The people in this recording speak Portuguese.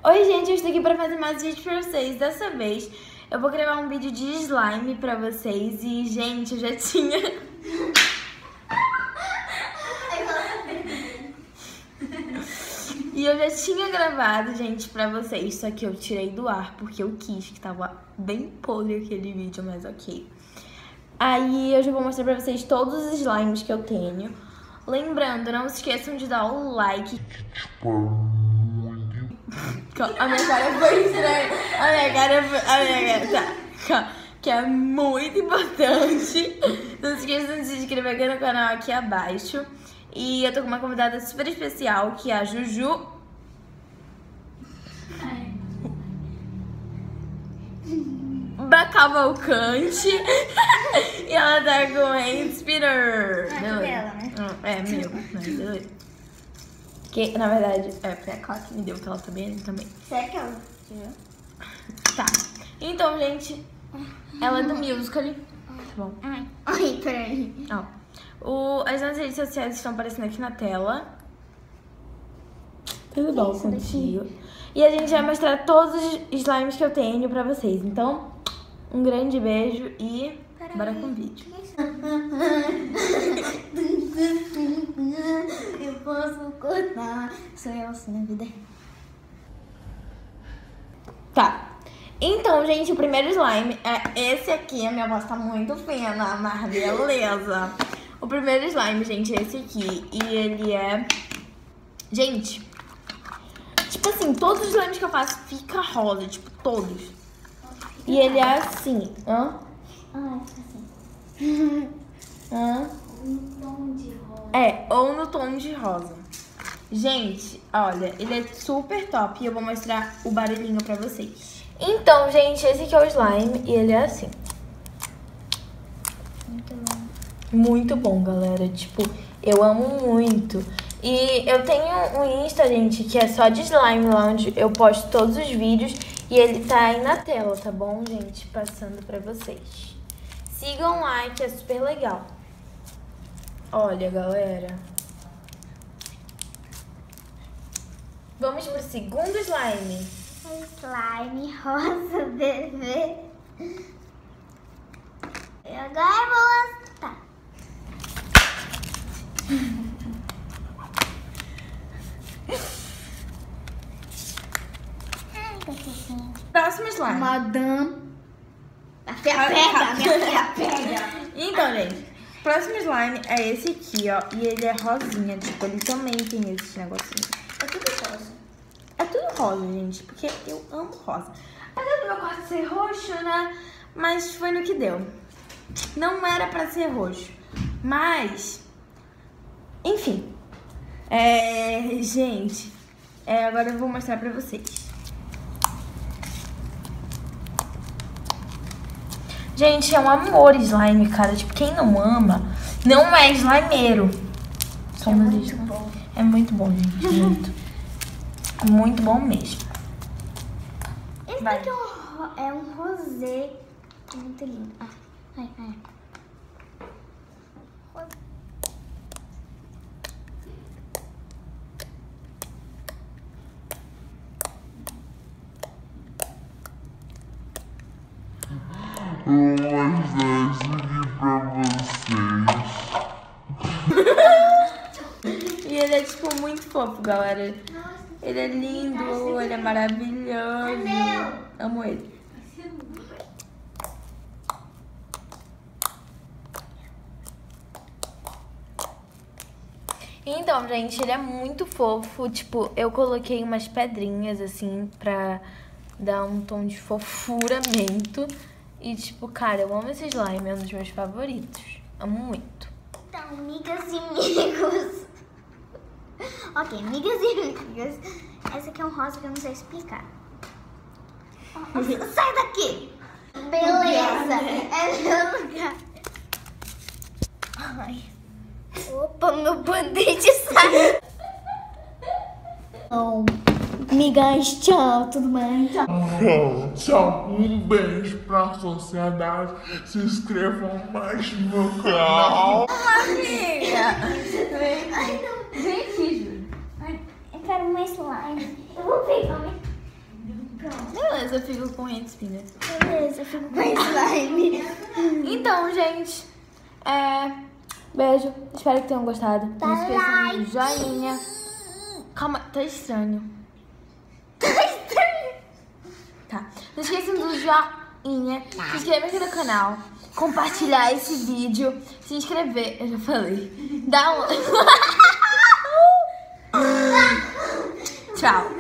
Oi gente, eu estou aqui para fazer mais vídeos pra vocês. Dessa vez eu vou gravar um vídeo de slime pra vocês. E gente, eu já tinha... E eu já tinha gravado, gente, pra vocês. Só que eu tirei do ar porque eu quis, que tava bem podre aquele vídeo, mas ok. Aí eu já vou mostrar pra vocês todos os slimes que eu tenho. Lembrando, não se esqueçam de dar o like. A minha cara foi estranha. A minha cara, tá. Que é muito importante. Não se esqueçam de se inscrever aqui no canal aqui abaixo. E eu tô com uma convidada super especial, que é a Juju. Cavalcante. E ela tá com hand spinner. Dela, né? É meu, mas beleza. Que na verdade foi a Clara que me deu, que ela tá bem ali também. Será que ela tirou? Tá. Então, gente, ela é do Musical.ly. Tá bom. Ai, peraí. Ó. As nossas redes sociais estão aparecendo aqui na tela. Tudo bom contigo? E a gente vai mostrar todos os slimes que eu tenho pra vocês. Então, um grande beijo e bora com o vídeo. Eu posso cortar. Sou eu assim na vida. Tá. Então, gente, o primeiro slime é esse aqui. A minha voz tá muito fina, mas beleza. O primeiro slime, gente, é esse aqui. E ele é... Gente, tipo assim, todos os slimes que eu faço fica rosa. Tipo, todos. E ele é assim. Ah, assim. Um tom de rosa. É, ou no tom de rosa. Gente, olha, ele é super top e eu vou mostrar o barulhinho pra vocês. Então, gente, esse aqui é o slime e ele é assim. Muito bom. Muito bom, galera. Tipo, eu amo muito. E eu tenho um Insta, gente, que é só de slime, lá onde eu posto todos os vídeos. E ele tá aí na tela, tá bom, gente? Passando pra vocês. Sigam lá, que é super legal. Olha, galera. Vamos pro segundo slime. Slime rosa, bebê. E agora eu vou mostrar. Próximo slime. Madame. A minha pega. Então, gente, o próximo slime é esse aqui, ó. E ele é rosinha, tipo, ele também tem esses negocinhos. É tudo rosa. É tudo rosa, gente, porque eu amo rosa. Apesar do meu quarto ser roxo, né? Mas foi no que deu. Não era pra ser roxo. Mas, enfim. Gente, agora eu vou mostrar pra vocês. Gente, é um amor slime, cara. Tipo, quem não ama, não é slimeiro. É muito bom, gente. Muito. Muito bom mesmo. Esse daqui é um rosé. Muito lindo. Eu vou mostrar isso aqui pra vocês. E ele é, tipo, muito fofo, galera. Ele é lindo, ele é maravilhoso. Amo ele. Então, gente, ele é muito fofo. Tipo, eu coloquei umas pedrinhas, assim, pra dar um tom de fofuramento. E, tipo, cara, eu amo esse slime, é um dos meus favoritos. Amo muito. Então, amigas e amigos. Ok, amigas e amigas. Esse aqui é um rosa que eu não sei explicar. Sai daqui! Beleza! É meu lugar. Ai. Opa, meu band-aid saiu. Amigas, tchau, tudo bem? Tchau. Tchau, um beijo pra sociedade. Se inscrevam mais no meu canal. Amiga! Vem aqui, Júlia. Eu quero mais slime. Eu vou pegar mais. Beleza, eu fico com hand spinner. Beleza, eu fico com slime. Então, gente, beijo. Espero que tenham gostado. Dá Não esqueçam like. do joinha. Calma, tá estranho. Tá. Não esqueçam do joinha. Se inscrever aqui no canal. Compartilhar esse vídeo. Se inscrever. Eu já falei. Dá um... Tchau.